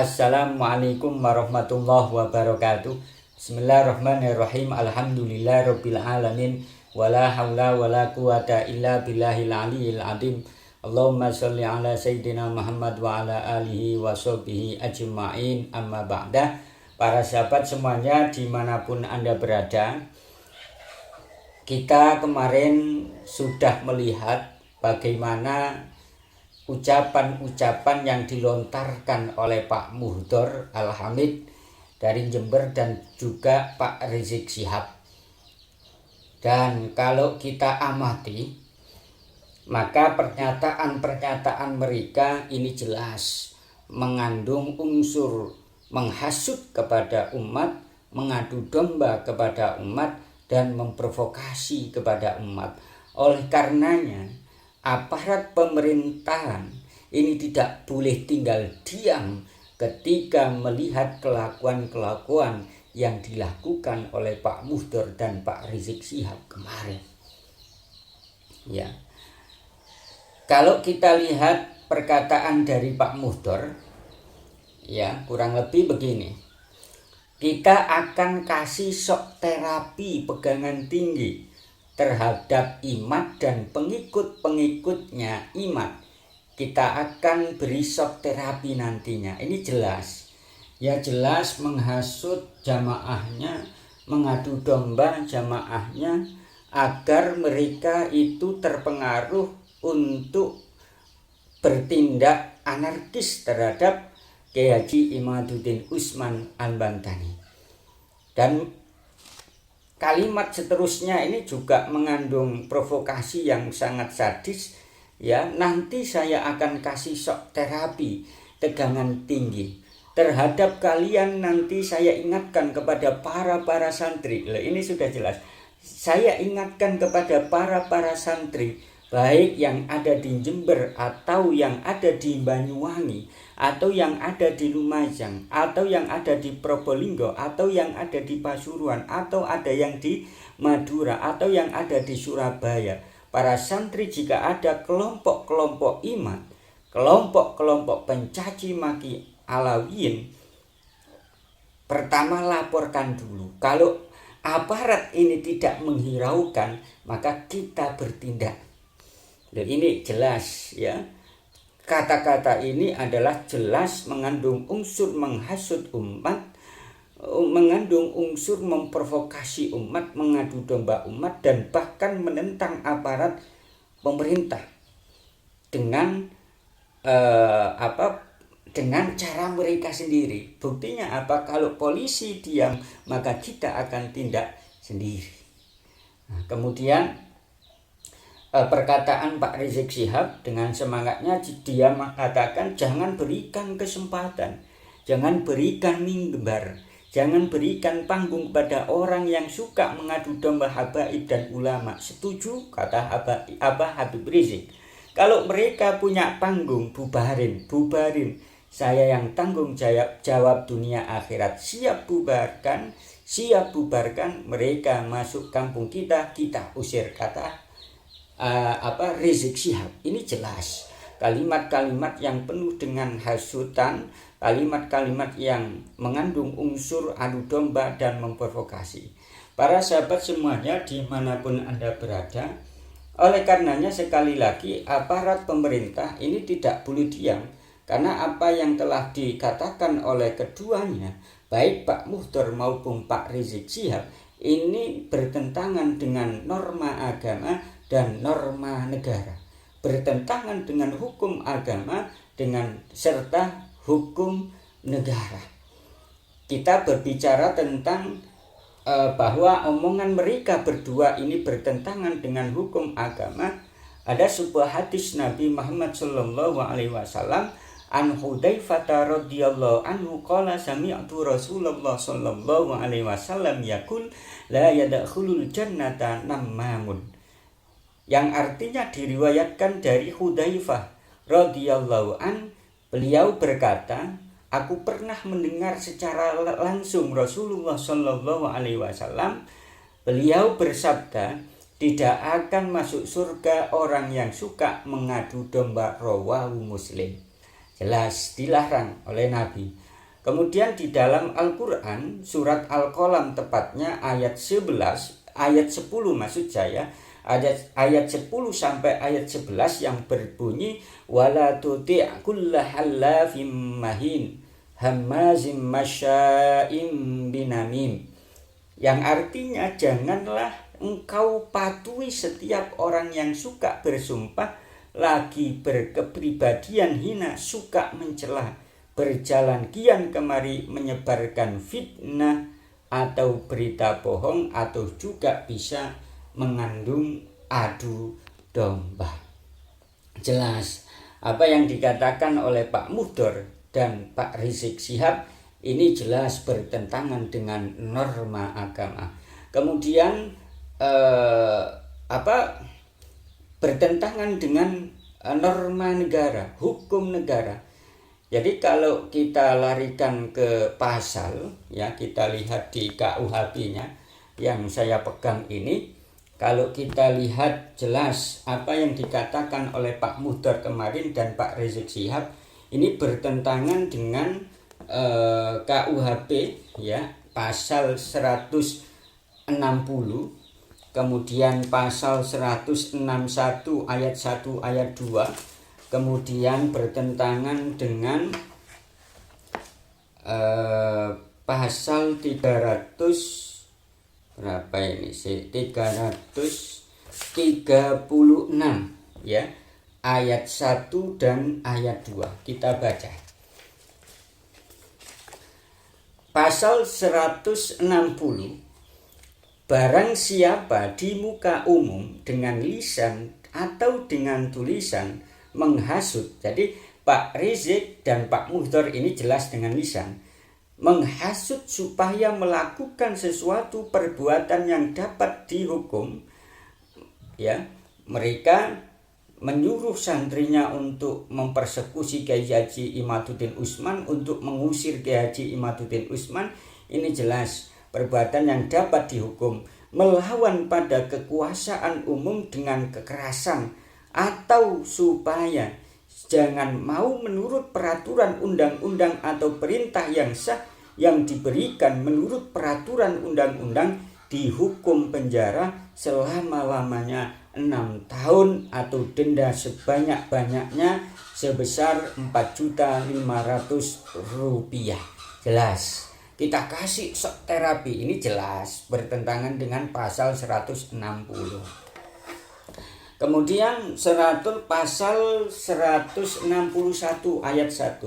Assalamualaikum warahmatullahi wabarakatuh. Bismillahirrahmanirrahim. Alhamdulillahirabbil alamin. Wala haula wala quwata illa billahil aliyil azim. Allahumma sholli ala sayyidina Muhammad wa ala alihi wa sahbihi ajma'in. Amma ba'da. Para sahabat semuanya dimanapun Anda berada, kita kemarin sudah melihat bagaimana ucapan-ucapan yang dilontarkan oleh Pak Muhdor Al-Hamid dari Jember dan juga Pak Rizik Syihab. Dan kalau kita amati, maka pernyataan-pernyataan mereka ini jelas mengandung unsur menghasut kepada umat, mengadu domba kepada umat, dan memprovokasi kepada umat. Oleh karenanya, aparat pemerintahan ini tidak boleh tinggal diam ketika melihat kelakuan-kelakuan yang dilakukan oleh Pak Muhdor dan Pak Rizik Syihab kemarin. Ya. Kalau kita lihat perkataan dari Pak Muhdor, ya, kurang lebih begini. Kita akan kasih shock terapi pegangan tinggi terhadap Imad dan pengikut-pengikutnya Imad. Kita akan beri shock terapi nantinya. Ini jelas. Ya, jelas menghasut jamaahnya, mengadu domba jamaahnya agar mereka itu terpengaruh untuk bertindak anarkis terhadap Kiai Haji Imaduddin Usman Al-Bantani. Dan kalimat seterusnya ini juga mengandung provokasi yang sangat sadis. Ya, nanti saya akan kasih shock terapi tegangan tinggi terhadap kalian. Nanti saya ingatkan kepada para santri. Ini sudah jelas. Saya ingatkan kepada para santri, baik yang ada di Jember atau yang ada di Banyuwangi, atau yang ada di Lumajang, atau yang ada di Probolinggo, atau yang ada di Pasuruan, atau ada yang di Madura, atau yang ada di Surabaya. Para santri, jika ada kelompok-kelompok iman, kelompok-kelompok pencaci maki Alawiyin, pertama laporkan dulu. Kalau aparat ini tidak menghiraukan, maka kita bertindak. Dan ini jelas, ya. Kata-kata ini adalah jelas mengandung unsur menghasut umat, mengandung unsur memprovokasi umat, mengadu domba umat, dan bahkan menentang aparat pemerintah dengan dengan cara mereka sendiri. Buktinya apa? Kalau polisi diam, maka kita akan tindak sendiri. Nah, kemudian perkataan Pak Rizik Syihab dengan semangatnya, dia mengatakan jangan berikan kesempatan, jangan berikan mimbar, jangan berikan panggung pada orang yang suka mengadu domba habaib dan ulama. Setuju, kata Abah Habib Rizik. Kalau mereka punya panggung, bubarin. Saya yang tanggung jawab dunia akhirat. Siap bubarkan mereka masuk kampung kita usir, kata Rizik Syihab. Ini jelas kalimat-kalimat yang penuh dengan hasutan, kalimat-kalimat yang mengandung unsur adu domba dan memprovokasi. Para sahabat semuanya dimanapun Anda berada, oleh karenanya sekali lagi aparat pemerintah ini tidak boleh diam, karena apa yang telah dikatakan oleh keduanya, baik Pak Muhdor maupun Pak Rizik Syihab, ini bertentangan dengan norma agama dan norma negara, bertentangan dengan hukum agama dengan serta hukum negara. Kita berbicara tentang bahwa omongan mereka berdua ini bertentangan dengan hukum agama. Ada sebuah hadis Nabi Muhammad SAW an Hudzaifah radhiyallahu anhu qala sami'tu Rasulullah sallallahu alaihi wasallam yaqul la yadkhulul jannata nammamun, yang artinya diriwayatkan dari Hudzaifah radhiyallahu an, beliau berkata, aku pernah mendengar secara langsung Rasulullah sallallahu alaihi wasallam, beliau bersabda, tidak akan masuk surga orang yang suka mengadu domba. Rawahu Muslim. Jelas dilarang oleh Nabi. Kemudian di dalam Al-Quran, surat Al-Qalam tepatnya ayat 11, ayat 10 maksud saya, ayat 10 sampai ayat 11 yang berbunyi wala tuti' kulla hallafim mahin hammazim masya'im binamim, yang artinya janganlah engkau patuhi setiap orang yang suka bersumpah, lagi berkepribadian hina, suka mencela, berjalan kian kemari menyebarkan fitnah atau berita bohong, atau juga bisa mengandung adu domba. Jelas apa yang dikatakan oleh Pak Muhdor dan Pak Rizik Syihab ini jelas bertentangan dengan norma agama. Kemudian bertentangan dengan norma negara, hukum negara. Jadi kalau kita larikan ke pasal, ya kita lihat di KUHP-nya yang saya pegang ini, kalau kita lihat jelas apa yang dikatakan oleh Pak Muhdor kemarin dan Pak Rizik Syihab, ini bertentangan dengan KUHP, ya, pasal 160, kemudian pasal 161 ayat 1 ayat 2, kemudian bertentangan dengan pasal 300 berapa ini sih, 336, ya, ayat 1 dan ayat 2. Kita baca. Pasal 160, barang siapa di muka umum dengan lisan atau dengan tulisan menghasut. Jadi Pak Rizik dan Pak Muhdor ini jelas dengan lisan, menghasut supaya melakukan sesuatu perbuatan yang dapat dihukum, ya, mereka menyuruh santrinya untuk mempersekusi Kiai Haji Imaduddin Usman, untuk mengusir Kiai Haji Imaduddin Usman. Ini jelas perbuatan yang dapat dihukum, melawan pada kekuasaan umum dengan kekerasan, atau supaya jangan mau menurut peraturan undang-undang atau perintah yang sah yang diberikan menurut peraturan undang-undang, dihukum penjara selama-lamanya 6 tahun atau denda sebanyak-banyaknya sebesar Rp4.500.000. Jelas. Kita kasih shock terapi, ini jelas bertentangan dengan pasal 160. Kemudian pasal 161 ayat 1.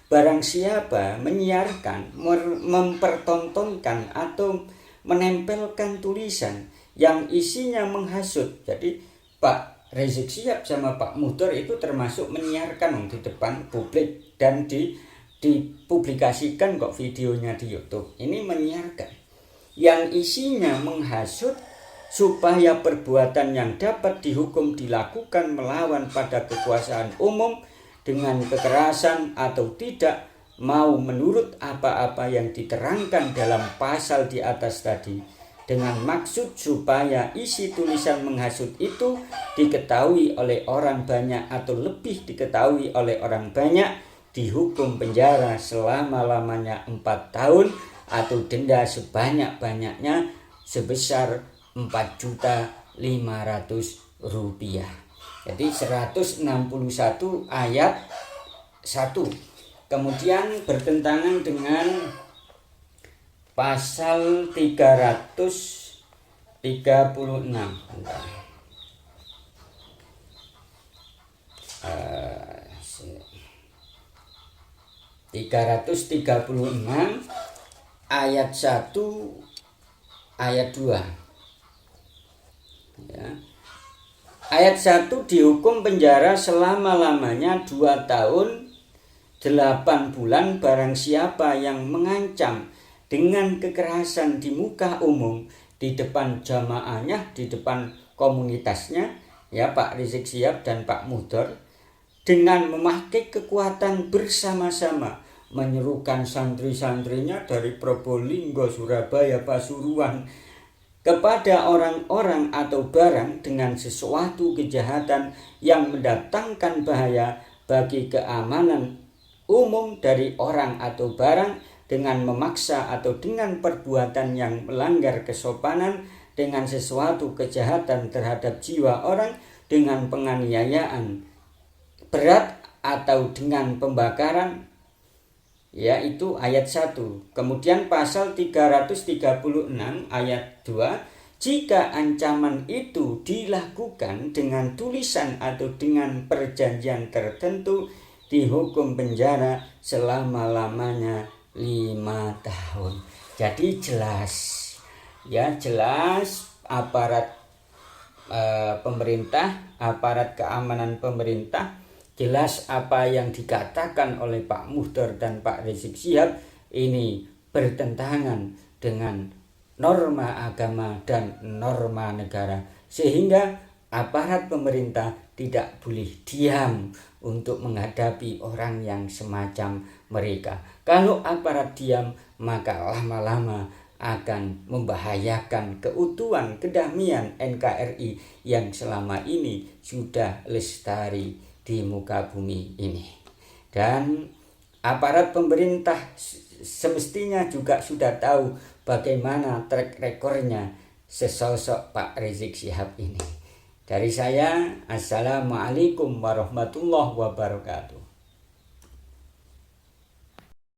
Barang siapa menyiarkan, mempertontonkan atau menempelkan tulisan yang isinya menghasut. Jadi Pak Rizik Syihab sama Pak Muhdor itu termasuk menyiarkan di depan publik dan dipublikasikan kok videonya di YouTube. Ini menyiarkan yang isinya menghasut supaya perbuatan yang dapat dihukum dilakukan melawan pada kekuasaan umum dengan kekerasan atau tidak mau menurut apa-apa yang diterangkan dalam pasal di atas tadi, dengan maksud supaya isi tulisan menghasut itu diketahui oleh orang banyak atau lebih diketahui oleh orang banyak, dihukum penjara selama-lamanya 4 tahun atau denda sebanyak-banyaknya sebesar Rp4.500. Jadi 161 ayat 1. Kemudian bertentangan dengan pasal 336. 336 ayat 1 ayat 2, ya. Ayat 1, dihukum penjara selama-lamanya 2 tahun 8 bulan barang siapa yang mengancam dengan kekerasan di muka umum, di depan jamaahnya, di depan komunitasnya, ya, Pak Rizik Syihab dan Pak Muhdor, dengan memakai kekuatan bersama-sama, menyerukan santri-santrinya dari Probolinggo, Surabaya, Pasuruan kepada orang-orang atau barang dengan sesuatu kejahatan yang mendatangkan bahaya bagi keamanan umum dari orang atau barang dengan memaksa atau dengan perbuatan yang melanggar kesopanan, dengan sesuatu kejahatan terhadap jiwa orang, dengan penganiayaan berat atau dengan pembakaran, yaitu ayat 1. Kemudian pasal 336 ayat 2, jika ancaman itu dilakukan dengan tulisan atau dengan perjanjian tertentu, dihukum penjara selama-lamanya 5 tahun. Jadi jelas aparat pemerintah, aparat keamanan pemerintah, jelas apa yang dikatakan oleh Pak Muhdar dan Pak Rizik Syihab ini bertentangan dengan norma agama dan norma negara, sehingga aparat pemerintah tidak boleh diam untuk menghadapi orang yang semacam mereka. Kalau aparat diam, maka lama-lama akan membahayakan keutuhan kedamaian NKRI yang selama ini sudah lestari di muka bumi ini. Dan aparat pemerintah semestinya juga sudah tahu bagaimana track recordnya sesosok Pak Rizik Syihab ini. Dari saya, Assalamualaikum warahmatullahi wabarakatuh.